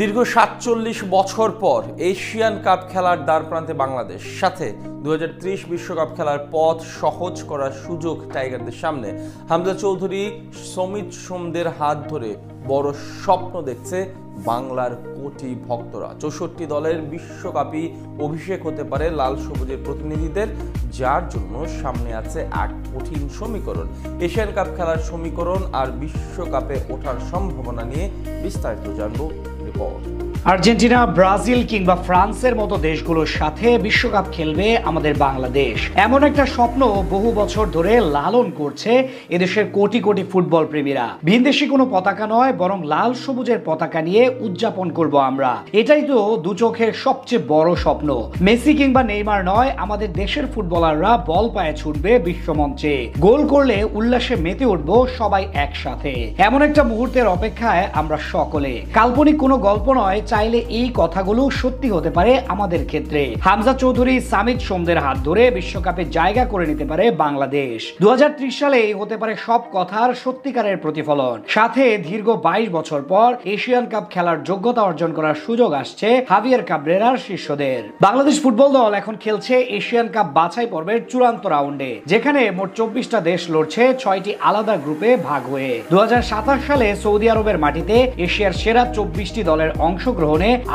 দীর্ঘ ৪৭ বছর পর এশিয়ান কাপ খেলার দ্বারপ্রান্তে বাংলাদেশ, সাথে ২০৩০ বিশ্বকাপ খেলার পথ সহজ করার সুযোগ টাইগারদের সামনে। হামজা চৌধুরী, সমিত সোমদের হাত ধরে বড় স্বপ্ন দেখছে বাংলার কোটি ভক্তরা। ৬৪ দলের বিশ্বকাপই অভিষেক হতে পারে লাল সবুজের প্রতিনিধিদের, যার জন্য সামনে আছে এক কঠিন সমীকরণ। এশিয়ান কাপ খেলার সমীকরণ আর বিশ্বকাপে ওঠার সম্ভাবনা নিয়ে বিস্তারিত জানবো রিপোর্ট। আর্জেন্টিনা, ব্রাজিল কিংবা ফ্রান্সের মতো দেশগুলোর সাথে বিশ্বকাপ খেলবে আমাদের বাংলাদেশ, এমন একটা স্বপ্ন বহু বছর ধরে লালন করছে এদেশের কোটি কোটি ফুটবল প্রেমীরা। ভিনদেশি কোনো পতাকা নয়, বরং লাল সবুজের পতাকা নিয়ে উদযাপন করব আমরা। এটাই তো দু চোখের সবচেয়ে বড় স্বপ্ন। মেসি কিংবা নেইমার নয়, আমাদের দেশের ফুটবলাররা বল পায়ে ছুটবে বিশ্বমঞ্চে, গোল করলে উল্লাসে মেতে উঠব সবাই একসাথে। এমন একটা মুহূর্তের অপেক্ষায় আমরা সকলে। কাল্পনিক কোনো গল্প নয়, চাইলে এই কথাগুলো সত্যি হতে পারে আমাদের ক্ষেত্রে। হামজা চৌধুরী, সমিত সোমদের হাত ধরে বিশ্বকাপে জায়গা করে নিতে পারে বাংলাদেশ। ২০৩০ সালে হতে পারে সব কথার সত্যিকারের প্রতিফলন। সাথে দীর্ঘ ২২ বছর পর এশিয়ান কাপ খেলার যোগ্যতা অর্জন করার সুযোগ আসছে হাভিয়ার কাবরেরার শিষ্যদের। বাংলাদেশ ফুটবল দল এখন খেলছে এশিয়ান কাপ বাছাই পর্বের চূড়ান্ত রাউন্ডে, যেখানে মোট ২৪টা দেশ লড়ছে ৬টি আলাদা গ্রুপে ভাগ হয়ে। ২০২৭ সালে সৌদি আরবের মাটিতে এশিয়ার সেরা ২৪টি দলের অংশগ্রহণে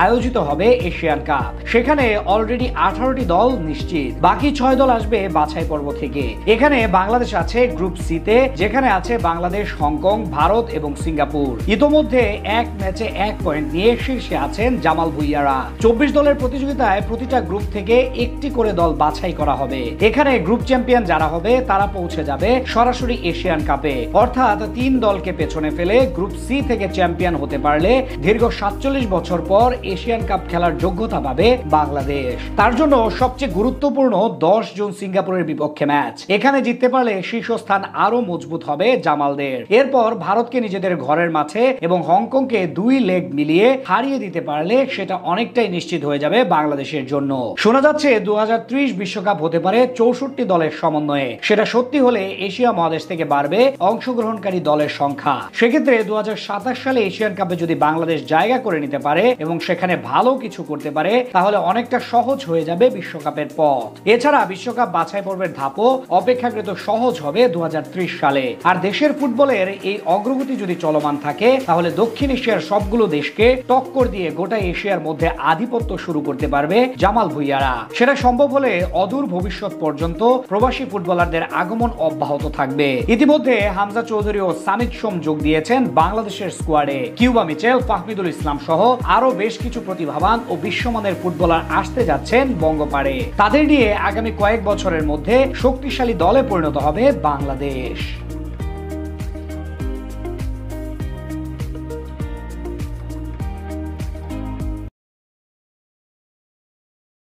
আয়োজিত হবে এশিয়ান কাপ। সেখানে অলরেডি 18টি দল নিশ্চিত, বাকি 6 দল আসবে বাছাই পর্ব থেকে। এখানে বাংলাদেশ আছে গ্রুপ সি তে, যেখানে আছে বাংলাদেশ, হংকং, ভারত এবং সিঙ্গাপুর। ইতোমধ্যে এক ম্যাচে 1 পয়েন্ট নিয়ে শীর্ষে আছেন জামাল ভুইয়ারা। 24 দলের প্রতিযোগিতায় প্রতিটা গ্রুপ থেকে একটি করে দল বাছাই করা হবে। এখানে গ্রুপ চ্যাম্পিয়ন যারা হবে তারা পৌঁছে যাবে সরাসরি এশিয়ান কাপে, অর্থাৎ 3 দলকে পেছনে ফেলে গ্রুপ সি থেকে চ্যাম্পিয়ন হতে পারলে দীর্ঘ ৪৭ বছর পর এশিয়ান কাপ খেলার যোগ্যতা পাবে বাংলাদেশ। তার জন্য সবচেয়ে গুরুত্বপূর্ণ 10 জুন সিঙ্গাপুরের বিপক্ষে ম্যাচ। এখানে জিততে পারলে শীর্ষস্থান আরো মজবুত হবে জামালদের। এরপর ভারতকে নিজেদের ঘরের মাঠে এবং হংকংকে 2 লেগ মিলিয়ে হারিয়ে দিতে পারলে সেটা অনেকটাই নিশ্চিত হয়ে যাবে বাংলাদেশের জন্য। শোনা যাচ্ছে ২০৩০ বিশ্বকাপ হতে পারে ৬৪ দলের সমন্বয়ে। সেটা সত্যি হলে এশিয়া মহাদেশ থেকে বাড়বে অংশগ্রহণকারী দলের সংখ্যা। সেক্ষেত্রে ২০২৭ সালে এশিয়ান কাপে যদি বাংলাদেশ জায়গা করে নিতে পারে এবং সেখানে ভালো কিছু করতে পারে, তাহলে অনেকটা সহজ হয়ে যাবে বিশ্বকাপের পথ। এছাড়া বিশ্বকাপ বাছাই পর্বের ধাপও অপেক্ষাকৃত সহজ হবে ২০৩০ সালে। আর দেশের ফুটবলের এই অগ্রগতি যদি চলমান থাকে, তাহলে দক্ষিণ এশিয়ার সবগুলো দেশকে টক্কর দিয়ে গোটা এশিয়ার মধ্যে আধিপত্য শুরু করতে পারবে জামাল ভুইয়ারা। সেটা সম্ভব হলে অদূর ভবিষ্যৎ পর্যন্ত প্রবাসী ফুটবলারদের আগমন অব্যাহত থাকবে। ইতিমধ্যে হামজা চৌধুরী ও সমিত সোম যোগ দিয়েছেন বাংলাদেশের স্কোয়াডে। কিউবা মিচেল, ফাহমিদুল ইসলাম সহ আরো বেশ কিছু প্রতিভাবান ও বিশ্বমানের ফুটবলার আসতে যাচ্ছেন বঙ্গপাড়ে। তাদের নিয়ে আগামী কয়েক বছরের মধ্যে শক্তিশালী দলে পরিণত হবে বাংলাদেশ।